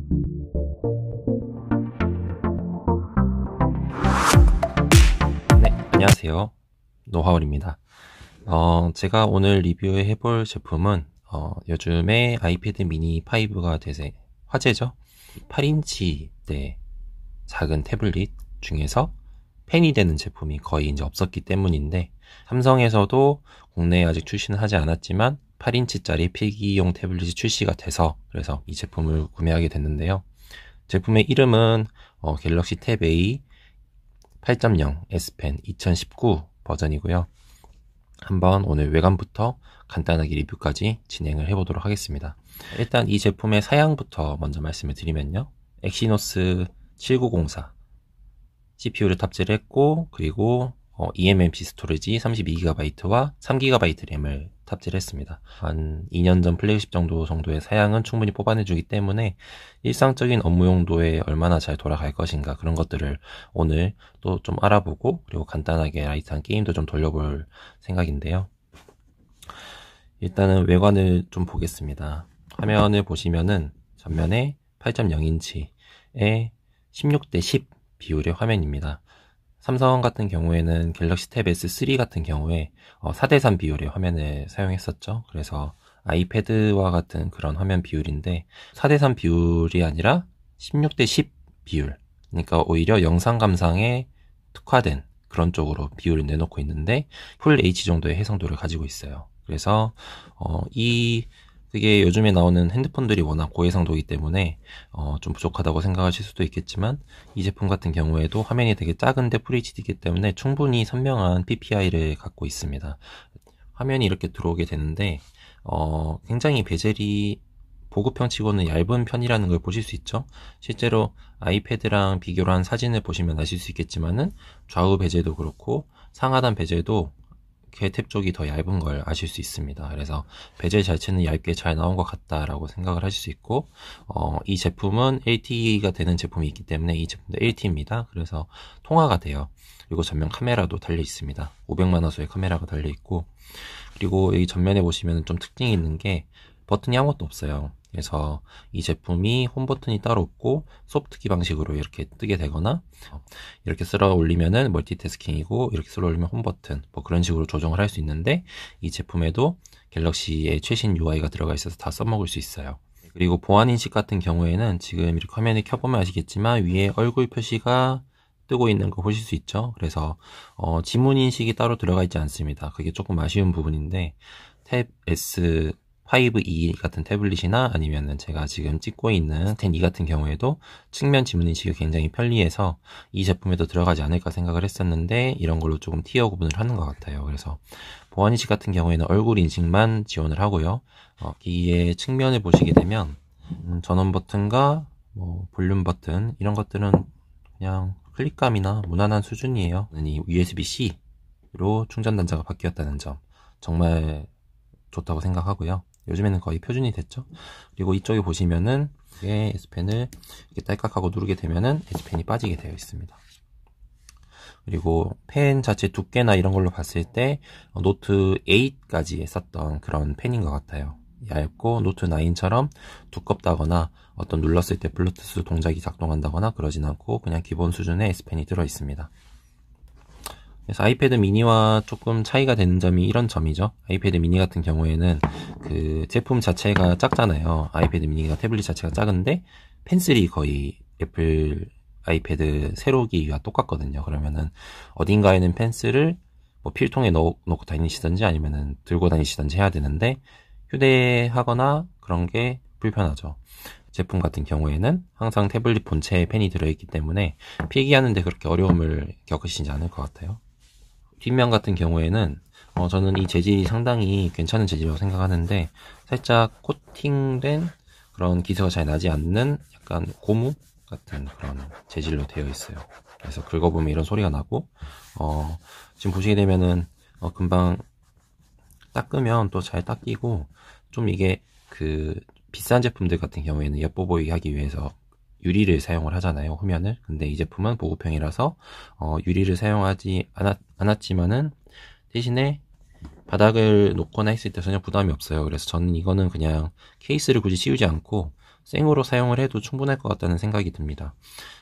네, 안녕하세요. 노하울입니다. 제가 오늘 리뷰해 볼 제품은 요즘에 아이패드 미니 5가 대세 화제죠. 8인치 작은 태블릿 중에서 펜이 되는 제품이 거의 이제 없었기 때문인데, 삼성에서도 국내에 아직 출시는 하지 않았지만 8인치짜리 필기용 태블릿이 출시가 돼서 그래서 이 제품을 구매하게 됐는데요. 제품의 이름은 갤럭시 탭 A 8.0 S펜 2019 버전이고요. 한번 오늘 외관부터 간단하게 리뷰까지 진행을 해보도록 하겠습니다. 일단 이 제품의 사양부터 먼저 말씀을 드리면요. 엑시노스 7904 CPU를 탑재를 했고, 그리고 eMMC 스토리지 32GB와 3GB 램을 탑재를 했습니다. 한 2년 전 플래그십 정도의 사양은 충분히 뽑아내주기 때문에 일상적인 업무 용도에 얼마나 잘 돌아갈 것인가, 그런 것들을 오늘 또 좀 알아보고, 그리고 간단하게 라이트한 게임도 좀 돌려볼 생각인데요. 일단은 외관을 좀 보겠습니다. 화면을 보시면은 전면에 8.0인치에 16:10 비율의 화면입니다. 삼성 같은 경우에는 갤럭시 탭 S3 같은 경우에 4:3 비율의 화면을 사용했었죠. 그래서 아이패드와 같은 그런 화면 비율인데 4:3 비율이 아니라 16:10 비율, 그러니까 오히려 영상 감상에 특화된 그런 쪽으로 비율을 내놓고 있는데 풀 HD 정도의 해상도를 가지고 있어요. 그래서 그게 요즘에 나오는 핸드폰들이 워낙 고해상도이기 때문에 좀 부족하다고 생각하실 수도 있겠지만, 이 제품 같은 경우에도 화면이 되게 작은데 FHD이기 때문에 충분히 선명한 PPI를 갖고 있습니다. 화면이 이렇게 들어오게 되는데 굉장히 베젤이 보급형 치고는 얇은 편이라는 걸 보실 수 있죠. 실제로 아이패드랑 비교를 한 사진을 보시면 아실 수 있겠지만은 좌우 베젤도 그렇고 상하단 베젤도 탭 쪽이 더 얇은 걸 아실 수 있습니다. 그래서 베젤 자체는 얇게 잘 나온 것 같다라고 생각을 하실 수 있고, 이 제품은 LTE가 되는 제품이 있기 때문에 이 제품도 LTE입니다. 그래서 통화가 돼요. 그리고 전면 카메라도 달려 있습니다. 500만 화소의 카메라가 달려 있고, 그리고 여기 전면에 보시면 좀 특징이 있는 게 버튼이 아무것도 없어요. 그래서 이 제품이 홈 버튼이 따로 없고 소프트키 방식으로 이렇게 뜨게 되거나, 이렇게 쓸어 올리면은 멀티태스킹이고, 이렇게 쓸어 올리면 홈 버튼, 뭐 그런 식으로 조정을 할 수 있는데, 이 제품에도 갤럭시의 최신 UI가 들어가 있어서 다 써먹을 수 있어요. 그리고 보안 인식 같은 경우에는 지금 이렇게 화면을 켜보면 아시겠지만 위에 얼굴 표시가 뜨고 있는 거 보실 수 있죠. 그래서 지문 인식이 따로 들어가 있지 않습니다. 그게 조금 아쉬운 부분인데, 탭 S 5E 같은 태블릿이나 아니면은 제가 지금 찍고 있는 10E 같은 경우에도 측면 지문 인식이 굉장히 편리해서 이 제품에도 들어가지 않을까 생각을 했었는데, 이런 걸로 조금 티어 구분을 하는 것 같아요. 그래서 보안 인식 같은 경우에는 얼굴 인식만 지원을 하고요. 기기의 측면을 보시게 되면 전원 버튼과 뭐 볼륨 버튼, 이런 것들은 그냥 클릭감이나 무난한 수준이에요. 이 USB-C로 충전 단자가 바뀌었다는 점 정말 좋다고 생각하고요. 요즘에는 거의 표준이 됐죠. 그리고 이쪽에 보시면은 이게 S펜을 이렇게 딸깍하고 누르게 되면은 S펜이 빠지게 되어 있습니다. 그리고 펜 자체 두께나 이런 걸로 봤을 때 노트 8까지 썼던 그런 펜인 것 같아요. 얇고 노트 9처럼 두껍다거나 어떤 눌렀을 때 블루투스 동작이 작동한다거나 그러진 않고 그냥 기본 수준의 S펜이 들어 있습니다. 그래서 아이패드 미니와 조금 차이가 되는 점이 이런 점이죠. 아이패드 미니 같은 경우에는 그 제품 자체가 작잖아요. 아이패드 미니가 태블릿 자체가 작은데 펜슬이 거의 애플 아이패드 세로기와 똑같거든요. 그러면은 어딘가에는 펜슬을 뭐 필통에 넣고 다니시던지 아니면은 들고 다니시던지 해야 되는데, 휴대하거나 그런 게 불편하죠. 제품 같은 경우에는 항상 태블릿 본체에 펜이 들어있기 때문에 필기하는데 그렇게 어려움을 겪으시지 않을 것 같아요. 뒷면 같은 경우에는 저는 이 재질이 상당히 괜찮은 재질이라고 생각하는데, 살짝 코팅된 그런 기스가 잘 나지 않는 약간 고무 같은 그런 재질로 되어 있어요. 그래서 긁어보면 이런 소리가 나고, 지금 보시게 되면은 금방 닦으면 또 잘 닦이고, 좀 이게 그 비싼 제품들 같은 경우에는 예뻐 보이게 하기 위해서 유리를 사용을 하잖아요, 후면을. 근데 이 제품은 보급형이라서 유리를 사용하지 않았지만은 대신에 바닥을 놓거나 했을 때 전혀 부담이 없어요. 그래서 저는 이거는 그냥 케이스를 굳이 씌우지 않고 생으로 사용을 해도 충분할 것 같다는 생각이 듭니다.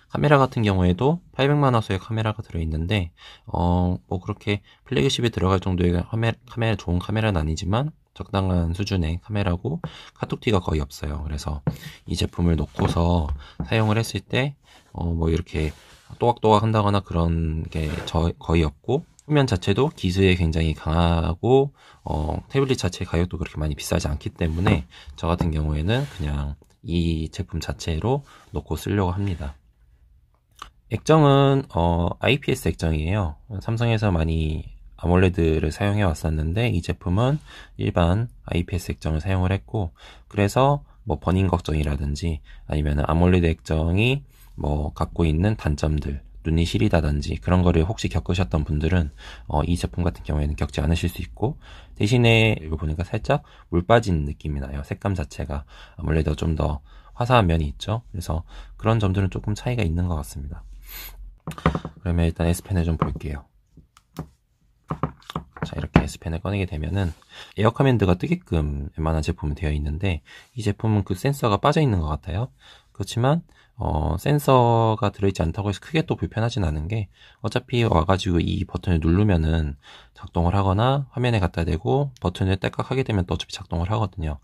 카메라 같은 경우에도 800만 화소의 카메라가 들어있는데 뭐 그렇게 플래그십에 들어갈 정도의 카메라 좋은 카메라는 아니지만 적당한 수준의 카메라고 카톡티가 거의 없어요. 그래서 이 제품을 놓고서 사용을 했을 때 뭐 이렇게 또각또각 한다거나 그런 게 거의 없고, 후면 자체도 기술에 굉장히 강하고 태블릿 자체 가격도 그렇게 많이 비싸지 않기 때문에 저 같은 경우에는 그냥 이 제품 자체로 놓고 쓰려고 합니다. 액정은 IPS 액정이에요. 삼성에서 많이 아몰레드를 사용해 왔었는데 이 제품은 일반 IPS 액정을 사용을 했고, 그래서 뭐 버닝 걱정이라든지 아니면 아몰레드 액정이 뭐 갖고 있는 단점들, 눈이 시리다든지 그런 거를 혹시 겪으셨던 분들은 이 제품 같은 경우에는 겪지 않으실 수 있고, 대신에 이거 보니까 살짝 물 빠진 느낌이 나요. 색감 자체가 아몰레드가 좀 더 화사한 면이 있죠. 그래서 그런 점들은 조금 차이가 있는 것 같습니다. 그러면 일단 S펜을 좀 볼게요. 자, 이렇게 S펜을 꺼내게 되면은 에어 커맨드가 뜨게끔 웬만한 제품은 되어 있는데, 이 제품은 그 센서가 빠져 있는 것 같아요. 그렇지만 센서가 들어있지 않다고 해서 크게 또 불편하진 않은 게, 어차피 와가지고 이 버튼을 누르면은 작동을 하거나 화면에 갖다 대고 버튼을 딸깍 하게 되면 또 어차피 작동을 하거든요.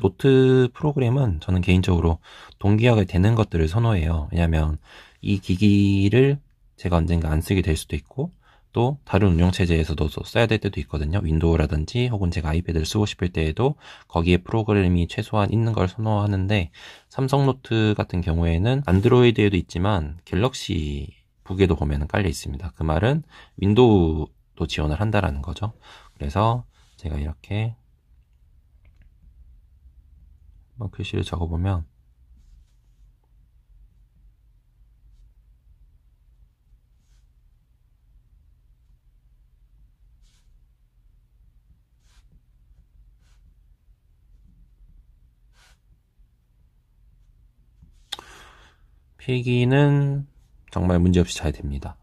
노트 프로그램은 저는 개인적으로 동기화가 되는 것들을 선호해요. 왜냐면 이 기기를 제가 언젠가 안 쓰게 될 수도 있고, 또 다른 운영체제에서도 써야 될 때도 있거든요. 윈도우라든지 혹은 제가 아이패드를 쓰고 싶을 때에도 거기에 프로그램이 최소한 있는 걸 선호하는데, 삼성 노트 같은 경우에는 안드로이드에도 있지만 갤럭시 북에도 보면 깔려 있습니다. 그 말은 윈도우도 지원을 한다라는 거죠. 그래서 제가 이렇게 한번 글씨를 적어보면 필기는 정말 문제없이 잘 됩니다.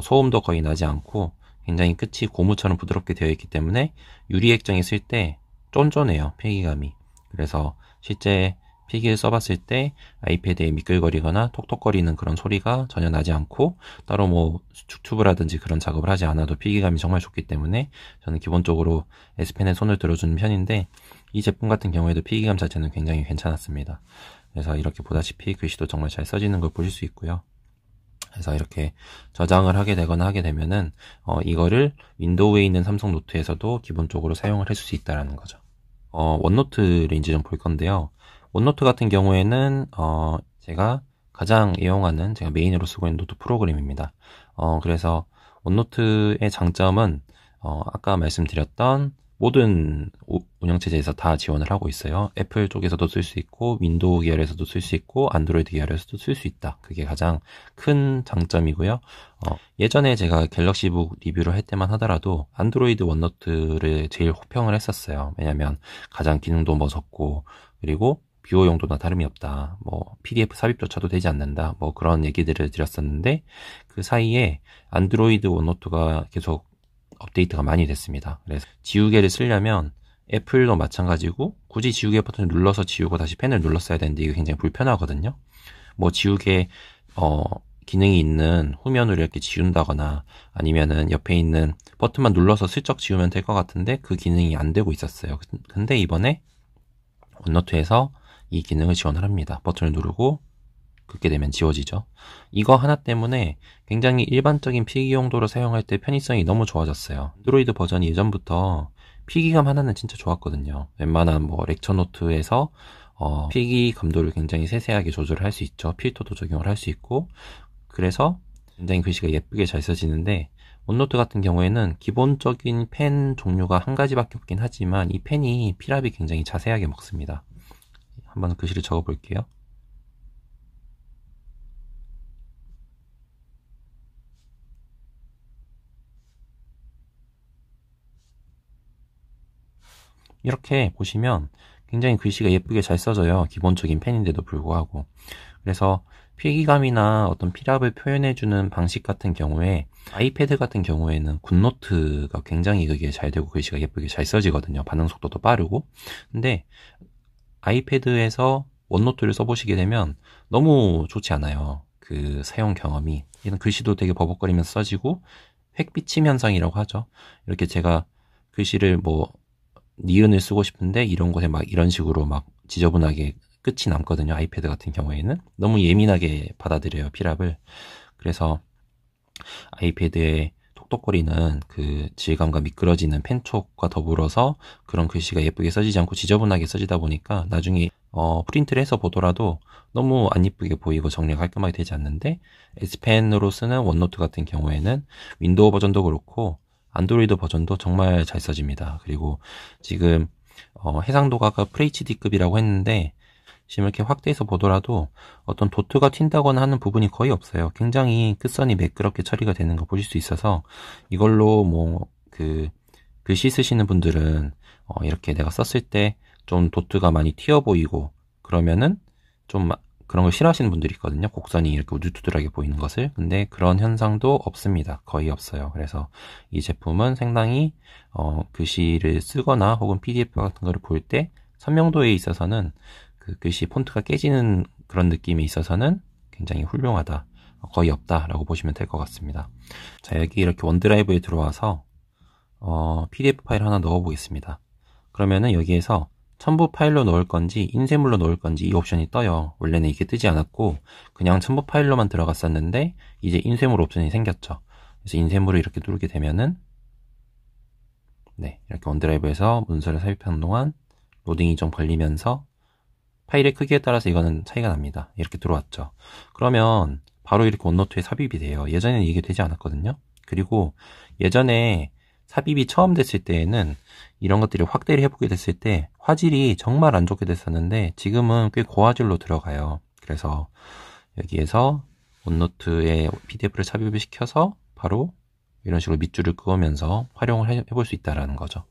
소음도 거의 나지 않고 굉장히 끝이 고무처럼 부드럽게 되어 있기 때문에 유리 액정에 쓸 때 쫀쫀해요, 필기감이. 그래서 실제 필기를 써봤을 때 아이패드에 미끌거리거나 톡톡거리는 그런 소리가 전혀 나지 않고, 따로 뭐 축튜브라든지 그런 작업을 하지 않아도 필기감이 정말 좋기 때문에 저는 기본적으로 S펜에 손을 들어주는 편인데, 이 제품 같은 경우에도 필기감 자체는 굉장히 괜찮았습니다. 그래서 이렇게 보다시피 글씨도 정말 잘 써지는 걸 보실 수 있고요. 그래서 이렇게 저장을 하게 되거나 하게 되면은 이거를 윈도우에 있는 삼성 노트에서도 기본적으로 사용을 해줄 수 있다는 거죠. 원노트를 이제 좀 볼 건데요. 원노트 같은 경우에는 제가 가장 애용하는, 제가 메인으로 쓰고 있는 노트 프로그램입니다. 그래서 원노트의 장점은 아까 말씀드렸던 모든 운영체제에서 다 지원을 하고 있어요. 애플 쪽에서도 쓸 수 있고, 윈도우 계열에서도 쓸 수 있고, 안드로이드 계열에서도 쓸 수 있다. 그게 가장 큰 장점이고요. 예전에 제가 갤럭시북 리뷰를 할 때만 하더라도 안드로이드 원노트를 제일 호평을 했었어요. 왜냐면 가장 기능도 멋졌고, 그리고 비호용도나 다름이 없다. 뭐 PDF 삽입조차도 되지 않는다. 뭐 그런 얘기들을 드렸었는데, 그 사이에 안드로이드 원노트가 계속 업데이트가 많이 됐습니다. 그래서 지우개를 쓰려면 애플도 마찬가지고 굳이 지우개 버튼을 눌러서 지우고 다시 펜을 눌렀어야 되는데 이게 굉장히 불편하거든요. 뭐 지우개 기능이 있는 후면으로 이렇게 지운다거나 아니면은 옆에 있는 버튼만 눌러서 슬쩍 지우면 될 것 같은데 그 기능이 안 되고 있었어요. 근데 이번에 원노트에서 이 기능을 지원을 합니다. 버튼을 누르고 긋게 되면 지워지죠. 이거 하나 때문에 굉장히 일반적인 필기 용도로 사용할 때 편의성이 너무 좋아졌어요. 안드로이드 버전이 예전부터 필기감 하나는 진짜 좋았거든요. 웬만한 뭐 렉처 노트에서 필기 감도를 굉장히 세세하게 조절을 할 수 있죠. 필터도 적용을 할 수 있고, 그래서 굉장히 글씨가 예쁘게 잘 써지는데, 원노트 같은 경우에는 기본적인 펜 종류가 한 가지밖에 없긴 하지만 이 펜이 필압이 굉장히 자세하게 먹습니다. 한번 글씨를 적어 볼게요. 이렇게 보시면 굉장히 글씨가 예쁘게 잘 써져요. 기본적인 펜인데도 불구하고. 그래서 필기감이나 어떤 필압을 표현해주는 방식 같은 경우에 아이패드 같은 경우에는 굿노트가 굉장히 그게 잘 되고 글씨가 예쁘게 잘 써지거든요. 반응 속도도 빠르고. 근데 아이패드에서 원노트를 써보시게 되면 너무 좋지 않아요. 그 사용 경험이. 이런 글씨도 되게 버벅거리면서 써지고 획비침 현상이라고 하죠. 이렇게 제가 글씨를 뭐 니은을 쓰고 싶은데 이런 곳에 막 이런 식으로 막 지저분하게 끝이 남거든요. 아이패드 같은 경우에는 너무 예민하게 받아들여요, 피랍을. 그래서 아이패드에 톡톡거리는 그 질감과 미끄러지는 펜촉과 더불어서 그런 글씨가 예쁘게 써지지 않고 지저분하게 써지다 보니까 나중에 프린트를 해서 보더라도 너무 안 이쁘게 보이고 정리가 깔끔하게 되지 않는데, S펜으로 쓰는 원노트 같은 경우에는 윈도우 버전도 그렇고 안드로이드 버전도 정말 잘 써집니다. 그리고 지금 해상도가 아까 FHD급이라고 했는데 지금 이렇게 확대해서 보더라도 어떤 도트가 튄다거나 하는 부분이 거의 없어요. 굉장히 끝선이 매끄럽게 처리가 되는 거 보실 수 있어서, 이걸로 뭐 글씨 쓰시는 분들은 이렇게 내가 썼을 때 좀 도트가 많이 튀어 보이고 그러면은 좀 그런 걸 싫어하시는 분들이 있거든요. 곡선이 이렇게 우두두들하게 보이는 것을. 근데 그런 현상도 없습니다. 거의 없어요. 그래서 이 제품은 상당히 글씨를 쓰거나 혹은 PDF 같은 거를 볼 때 선명도에 있어서는 그 글씨 폰트가 깨지는 그런 느낌에 있어서는 굉장히 훌륭하다, 거의 없다라고 보시면 될 것 같습니다. 자, 여기 이렇게 원드라이브에 들어와서 PDF 파일 하나 넣어 보겠습니다. 그러면은 여기에서 첨부 파일로 넣을 건지 인쇄물로 넣을 건지 이 옵션이 떠요. 원래는 이게 뜨지 않았고 그냥 첨부 파일로만 들어갔었는데 이제 인쇄물 옵션이 생겼죠. 그래서 인쇄물을 이렇게 누르게 되면은 네, 이렇게 원드라이브에서 문서를 삽입하는 동안 로딩이 좀 걸리면서 파일의 크기에 따라서 이거는 차이가 납니다. 이렇게 들어왔죠. 그러면 바로 이렇게 원노트에 삽입이 돼요. 예전에는 이게 되지 않았거든요. 그리고 예전에 삽입이 처음 됐을 때에는 이런 것들이 확대를 해보게 됐을 때 화질이 정말 안 좋게 됐었는데 지금은 꽤 고화질로 들어가요. 그래서 여기에서 원노트에 PDF를 삽입을 시켜서 바로 이런 식으로 밑줄을 그으면서 활용을 해볼 수 있다는 거죠.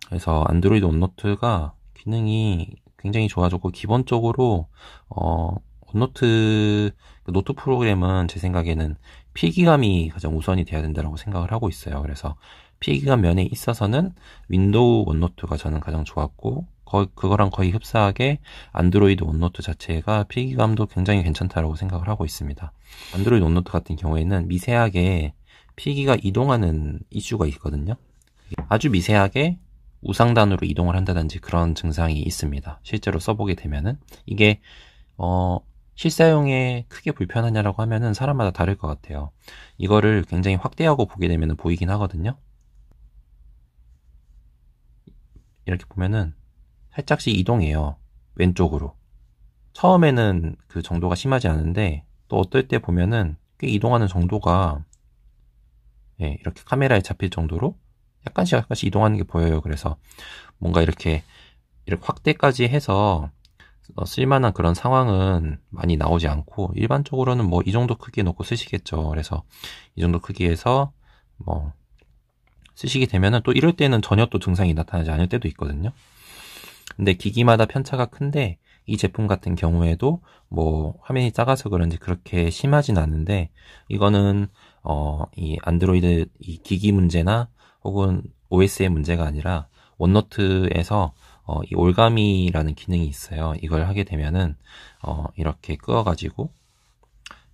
그래서 안드로이드 원노트가 기능이 굉장히 좋아졌고, 기본적으로 원노트 노트 프로그램은 제 생각에는 필기감이 가장 우선이 돼야 된다고 생각을 하고 있어요. 그래서 필기감 면에 있어서는 윈도우 원노트가 저는 가장 좋았고, 그거랑 거의 흡사하게 안드로이드 원노트 자체가 필기감도 굉장히 괜찮다고 생각을 하고 있습니다. 안드로이드 원노트 같은 경우에는 미세하게 필기가 이동하는 이슈가 있거든요. 아주 미세하게 우상단으로 이동을 한다든지 그런 증상이 있습니다. 실제로 써보게 되면은 이게 실사용에 크게 불편하냐라고 하면은 사람마다 다를 것 같아요. 이거를 굉장히 확대하고 보게 되면은 보이긴 하거든요. 이렇게 보면은 살짝씩 이동해요. 왼쪽으로. 처음에는 그 정도가 심하지 않은데 또 어떨 때 보면은 꽤 이동하는 정도가 이렇게 카메라에 잡힐 정도로 약간씩 이동하는 게 보여요. 그래서 뭔가 이렇게 확대까지 해서 쓸만한 그런 상황은 많이 나오지 않고, 일반적으로는 뭐 이 정도 크기에 놓고 쓰시겠죠. 그래서 이 정도 크기에서 뭐 쓰시게 되면은 또 이럴 때는 전혀 또 증상이 나타나지 않을 때도 있거든요. 근데 기기마다 편차가 큰데 이 제품 같은 경우에도 뭐 화면이 작아서 그런지 그렇게 심하진 않은데, 이거는 이 안드로이드 이 기기 문제나 혹은 OS의 문제가 아니라 원노트에서 이 올가미라는 기능이 있어요. 이걸 하게 되면은 이렇게 끄어가지고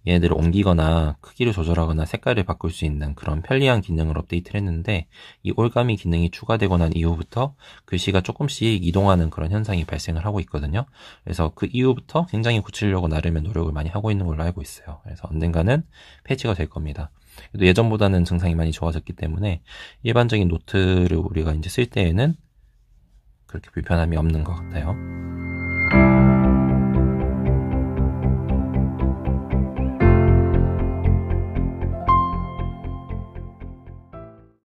얘네들을 옮기거나 크기를 조절하거나 색깔을 바꿀 수 있는 그런 편리한 기능을 업데이트를 했는데, 이 올가미 기능이 추가되고 난 이후부터 글씨가 조금씩 이동하는 그런 현상이 발생을 하고 있거든요. 그래서 그 이후부터 굉장히 고치려고 나름의 노력을 많이 하고 있는 걸로 알고 있어요. 그래서 언젠가는 패치가 될 겁니다. 그래도 예전보다는 증상이 많이 좋아졌기 때문에 일반적인 노트를 우리가 이제 쓸 때에는 그렇게 불편함이 없는 것 같아요.